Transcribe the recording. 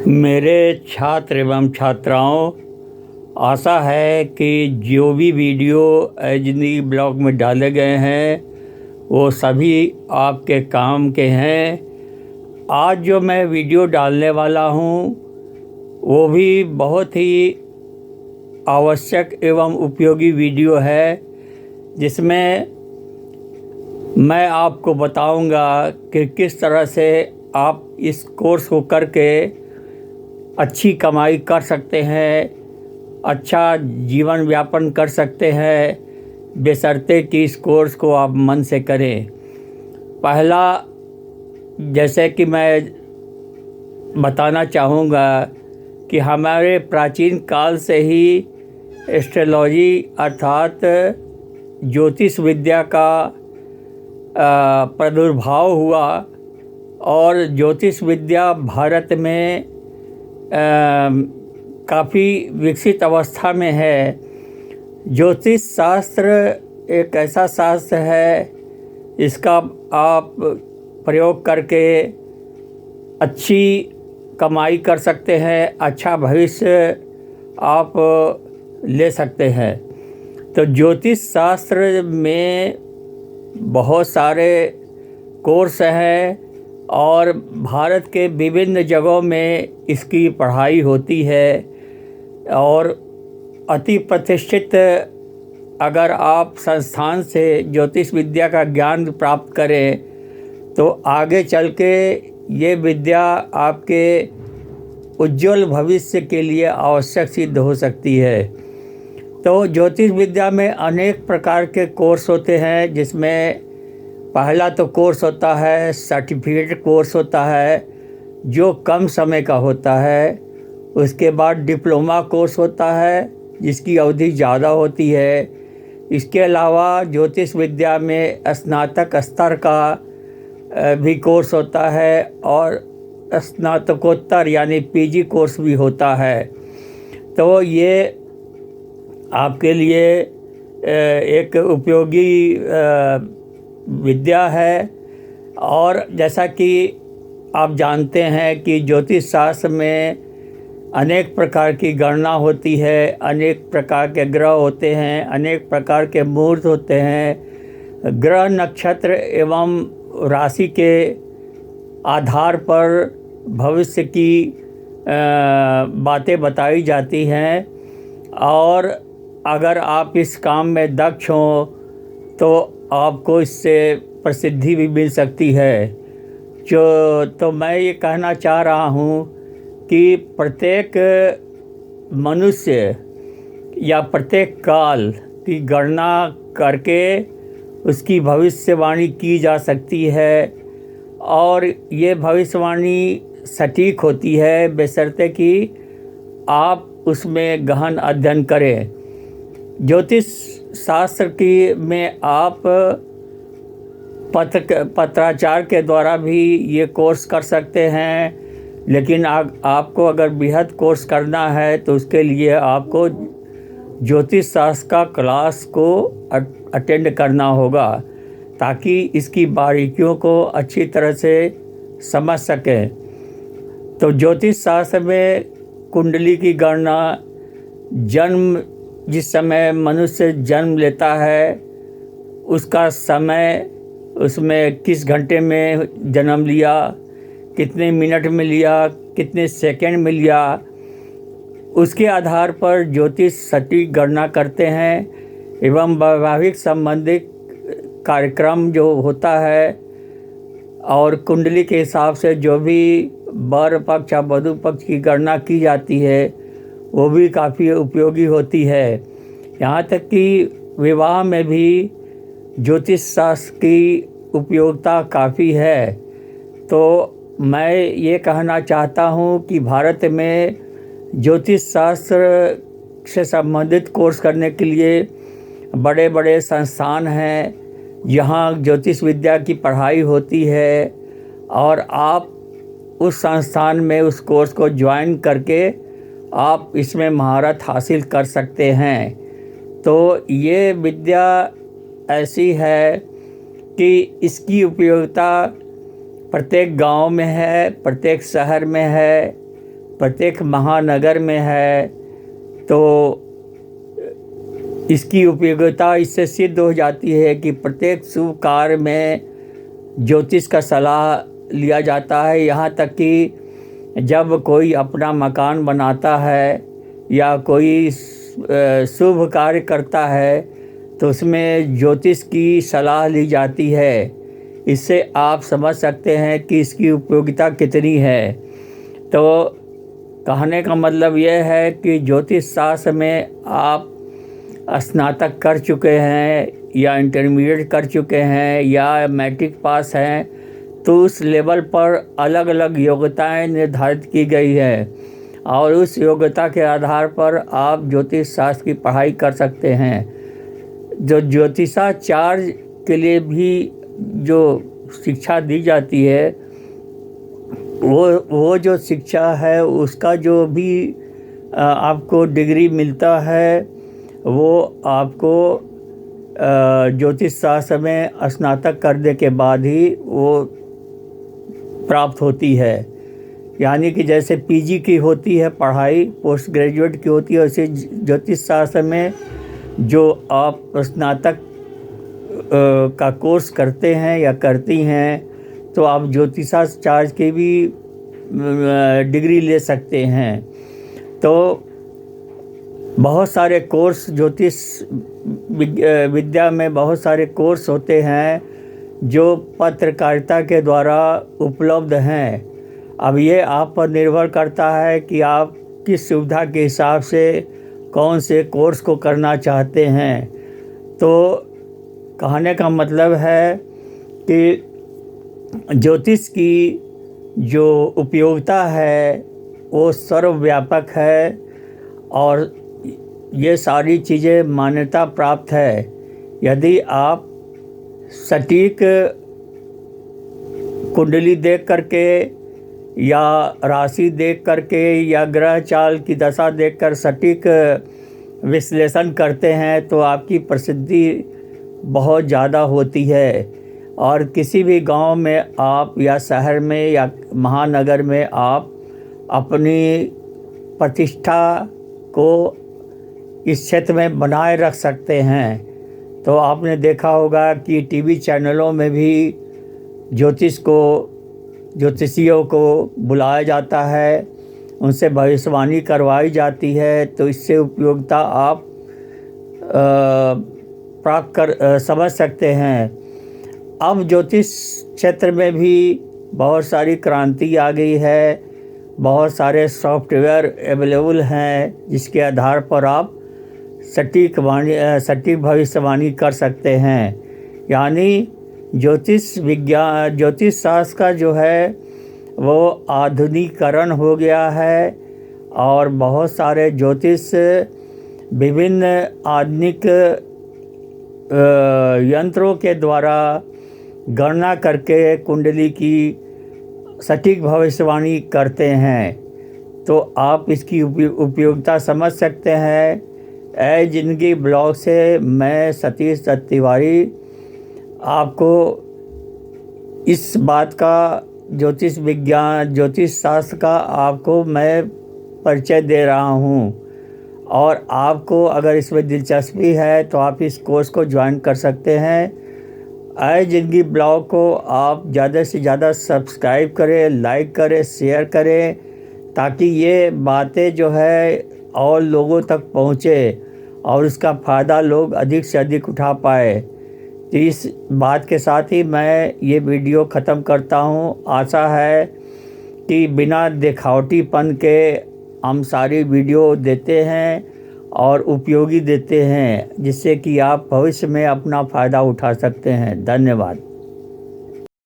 मेरे छात्र एवं छात्राओं, आशा है कि जो भी वीडियो ज़िंदगी ब्लॉग में डाले गए हैं वो सभी आपके काम के हैं। आज जो मैं वीडियो डालने वाला हूँ वो भी बहुत ही आवश्यक एवं उपयोगी वीडियो है, जिसमें मैं आपको बताऊंगा कि किस तरह से आप इस कोर्स को करके अच्छी कमाई कर सकते हैं, अच्छा जीवन यापन कर सकते हैं, बशर्ते कि इस कोर्स को आप मन से करें। पहला, जैसे कि मैं बताना चाहूँगा कि हमारे प्राचीन काल से ही एस्ट्रोलॉजी अर्थात ज्योतिष विद्या का प्रादुर्भाव हुआ और ज्योतिष विद्या भारत में काफ़ी विकसित अवस्था में है। ज्योतिष शास्त्र एक ऐसा शास्त्र है इसका आप प्रयोग करके अच्छी कमाई कर सकते हैं, अच्छा भविष्य आप ले सकते हैं। तो ज्योतिष शास्त्र में बहुत सारे कोर्स हैं और भारत के विभिन्न जगहों में इसकी पढ़ाई होती है और अति प्रतिष्ठित अगर आप संस्थान से ज्योतिष विद्या का ज्ञान प्राप्त करें तो आगे चल के ये विद्या आपके उज्जवल भविष्य के लिए आवश्यक सिद्ध हो सकती है। तो ज्योतिष विद्या में अनेक प्रकार के कोर्स होते हैं, जिसमें पहला तो कोर्स होता है सर्टिफिकेट कोर्स होता है जो कम समय का होता है। उसके बाद डिप्लोमा कोर्स होता है जिसकी अवधि ज़्यादा होती है। इसके अलावा ज्योतिष विद्या में स्नातक स्तर का भी कोर्स होता है और स्नातकोत्तर यानी पीजी कोर्स भी होता है। तो ये आपके लिए एक उपयोगी विद्या है। और जैसा कि आप जानते हैं कि ज्योतिष शास्त्र में अनेक प्रकार की गणना होती है, अनेक प्रकार के ग्रह होते हैं, अनेक प्रकार के मुहूर्त होते हैं। ग्रह नक्षत्र एवं राशि के आधार पर भविष्य की बातें बताई जाती हैं और अगर आप इस काम में दक्ष हों तो आपको इससे प्रसिद्धि भी मिल सकती है। तो मैं ये कहना चाह रहा हूँ कि प्रत्येक मनुष्य या प्रत्येक काल की गणना करके उसकी भविष्यवाणी की जा सकती है और ये भविष्यवाणी सटीक होती है, बशर्ते कि आप उसमें गहन अध्ययन करें। ज्योतिष शास्त्र की में आप पत्राचार के द्वारा भी ये कोर्स कर सकते हैं, लेकिन आपको अगर बृहद कोर्स करना है तो उसके लिए आपको ज्योतिष शास्त्र का क्लास को अटेंड करना होगा ताकि इसकी बारीकियों को अच्छी तरह से समझ सकें। तो ज्योतिष शास्त्र में कुंडली की गणना, जन्म जिस समय मनुष्य जन्म लेता है उसका समय, उसमें किस घंटे में जन्म लिया, कितने मिनट में लिया, कितने सेकंड में लिया, उसके आधार पर ज्योतिष सटीक गणना करते हैं एवं वैवाहिक संबंधित कार्यक्रम जो होता है और कुंडली के हिसाब से जो भी वर पक्ष या वधू पक्ष की गणना की जाती है वो भी काफ़ी उपयोगी होती है। यहाँ तक कि विवाह में भी ज्योतिष शास्त्र की उपयोगिता काफ़ी है। तो मैं ये कहना चाहता हूँ कि भारत में ज्योतिष शास्त्र से संबंधित कोर्स करने के लिए बड़े बड़े संस्थान हैं, यहाँ ज्योतिष विद्या की पढ़ाई होती है और आप उस संस्थान में उस कोर्स को ज्वाइन करके आप इसमें महारत हासिल कर सकते हैं। तो ये विद्या ऐसी है कि इसकी उपयोगिता प्रत्येक गांव में है, प्रत्येक शहर में है, प्रत्येक महानगर में है, तो इसकी उपयोगिता इससे सिद्ध हो जाती है कि प्रत्येक शुभ कार्य में ज्योतिष का सलाह लिया जाता है। यहाँ तक कि जब कोई अपना मकान बनाता है या कोई शुभ कार्य करता है तो उसमें ज्योतिष की सलाह ली जाती है। इससे आप समझ सकते हैं कि इसकी उपयोगिता कितनी है। तो कहने का मतलब यह है कि ज्योतिष शास्त्र में आप स्नातक कर चुके हैं या इंटरमीडिएट कर चुके हैं या मैट्रिक पास हैं, तो उस लेवल पर अलग अलग योग्यताएं निर्धारित की गई है और उस योग्यता के आधार पर आप ज्योतिष शास्त्र की पढ़ाई कर सकते हैं। जो ज्योतिषाचार्य के लिए भी जो शिक्षा दी जाती है, वो जो शिक्षा है उसका जो भी आपको डिग्री मिलता है वो आपको ज्योतिष शास्त्र में स्नातक करने के बाद ही वो प्राप्त होती है। यानी कि जैसे पीजी की होती है पढ़ाई, पोस्ट ग्रेजुएट की होती है, वैसे ज्योतिष शास्त्र में जो आप स्नातक का कोर्स करते हैं या करती हैं तो आप ज्योतिषाचार्य की भी डिग्री ले सकते हैं। तो बहुत सारे कोर्स ज्योतिष विद्या में बहुत सारे कोर्स होते हैं जो पत्रकारिता के द्वारा उपलब्ध हैं। अब ये आप पर निर्भर करता है कि आप किस सुविधा के हिसाब से कौन से कोर्स को करना चाहते हैं। तो कहने का मतलब है कि ज्योतिष की जो उपयोगिता है वो सर्वव्यापक है और ये सारी चीज़ें मान्यता प्राप्त है। यदि आप सटीक कुंडली देख करके या राशि देख करके या ग्रह चाल की दशा देखकर सटीक विश्लेषण करते हैं तो आपकी प्रसिद्धि बहुत ज़्यादा होती है और किसी भी गांव में आप या शहर में या महानगर में आप अपनी प्रतिष्ठा को इस क्षेत्र में बनाए रख सकते हैं। तो आपने देखा होगा कि टीवी चैनलों में भी ज्योतिषियों को बुलाया जाता है, उनसे भविष्यवाणी करवाई जाती है। तो इससे उपयोगिता आप प्राप्त कर समझ सकते हैं। अब ज्योतिष क्षेत्र में भी बहुत सारी क्रांति आ गई है, बहुत सारे सॉफ्टवेयर अवेलेबल हैं जिसके आधार पर आप सटीक भविष्यवाणी कर सकते हैं। यानी ज्योतिष शास्त्र का जो है वो आधुनिकीकरण हो गया है और बहुत सारे ज्योतिष विभिन्न आधुनिक यंत्रों के द्वारा गणना करके कुंडली की सटीक भविष्यवाणी करते हैं। तो आप इसकी उपयोगिता समझ सकते हैं। जिंदगी ब्लॉग से मैं सतीश दत्त तिवारी आपको इस बात का ज्योतिष शास्त्र का आपको मैं परिचय दे रहा हूँ और आपको अगर इसमें दिलचस्पी है तो आप इस कोर्स को ज्वाइन कर सकते हैं। जिंदगी ब्लॉग को आप ज़्यादा से ज़्यादा सब्सक्राइब करें, लाइक करें, शेयर करें ताकि ये बातें जो है और लोगों तक पहुँचे और उसका फ़ायदा लोग अधिक से अधिक उठा पाए। तो इस बात के साथ ही मैं ये वीडियो ख़त्म करता हूँ। आशा है कि बिना दिखावटीपन के हम सारी वीडियो देते हैं और उपयोगी देते हैं जिससे कि आप भविष्य में अपना फ़ायदा उठा सकते हैं। धन्यवाद।